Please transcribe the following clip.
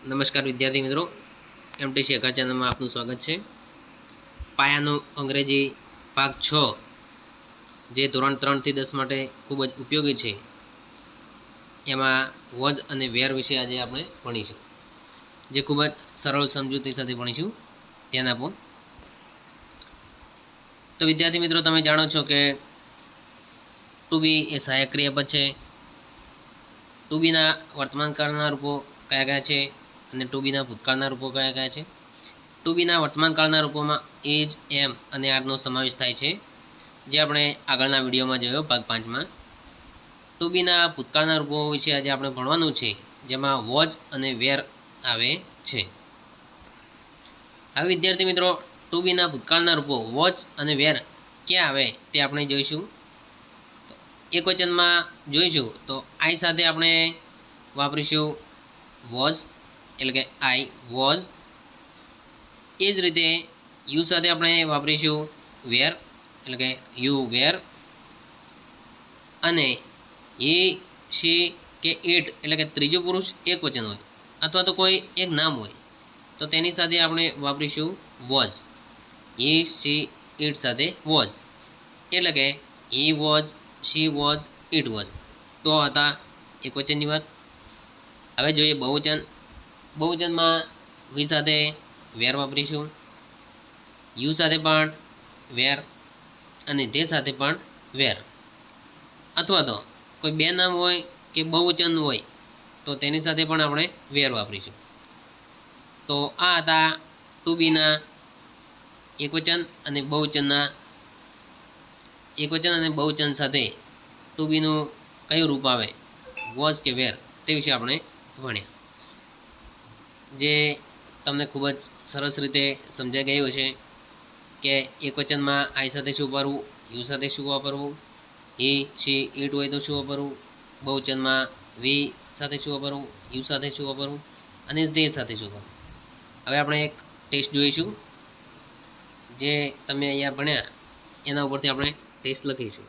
નમસ્કાર વિદ્યાર્થી મિત્રો, એમટીસી એકા ચેનલમાં આપનું સ્વાગત છે. પાયાનું અંગ્રેજી ભાગ 6 જે ધોરણ 3 થી 10 માટે ખૂબ જ ઉપયોગી છે, એમાં વોઝ અને વેર વિશે આજે આપણે ભણીશું, જે ખૂબ જ સરળ સમજૂતી સાથે ભણીશું. ધ્યાન આપો. તો વિદ્યાર્થી મિત્રો, તમે જાણો છો કે ટુ બી એ સહાયક ક્રિયાપદ છે. ટુ બીના વર્તમાનકાળના રૂપો કયા કયા છે અને ટુ બીના ભૂતકાળના રૂપો કયા કયા છે? ટુ બીના વર્તમાનકાળના રૂપોમાં એજ, એમ અને આરનો સમાવેશ થાય છે, જે આપણે આગળના વિડીયોમાં જોયો ભાગ 5માં. ટુ બીના ભૂતકાળના રૂપો વિશે આજે આપણે ભણવાનું છે, જેમાં વોઝ અને વેર આવે છે. હવે વિદ્યાર્થી મિત્રો, ટુ બીના ભૂતકાળના રૂપો વોઝ અને વેર ક્યાં આવે તે આપણે જોઈશું. એક વચનમાં જોઈશું તો આઈ સાથે આપણે વાપરીશું વોઝ, એટલે કે આઈ વોઝ. એ જ રીતે યુ સાથે આપણે વાપરીશું વેર, એટલે કે યુ વેર. અને એ, શી કે ઇટ, એટલે કે ત્રીજું પુરુષ એક વચન હોય અથવા તો કોઈ એક નામ હોય તો તેની સાથે આપણે વાપરીશું વોઝ. એ, શી, ઇટ સાથે વોઝ, એટલે કે he was, she was, it was. તો હતા એક વચનની વાત. હવે જોઈએ બહુવચન. બહુવચનમાં વી સાથે વેર વાપરીશું, યુ સાથે પણ વેર અને ધે સાથે પણ વેર. અથવા તો કોઈ બે નામ હોય કે બહુવચન હોય તો તેની સાથે પણ આપણે વેર વાપરીશું. તો આ હતા ટુ બીના એકવચન અને બહુવચન સાથે ટુ બીનું કયું રૂપ આવે, વોઝ કે વેર, તે વિશે આપણે ભણ્યા, જે તમને ખૂબ જ સરસ રીતે સમજાઈ ગયું છે કે એક વચનમાં આઈ સાથે શું વાપરવું, યુ સાથે શું વાપરવું, હી, શી, ઇટ હોય તો શું વાપરવું, બહુવચનમાં વી સાથે શું વાપરવું, યુ સાથે શું વાપરવું અને ધે સાથે શું વાપરવું. હવે આપણે એક ટેસ્ટ જોઈશું, જે તમે અહીંયા ભણ્યા એના ઉપરથી આપણે ટેસ્ટ લખીશું.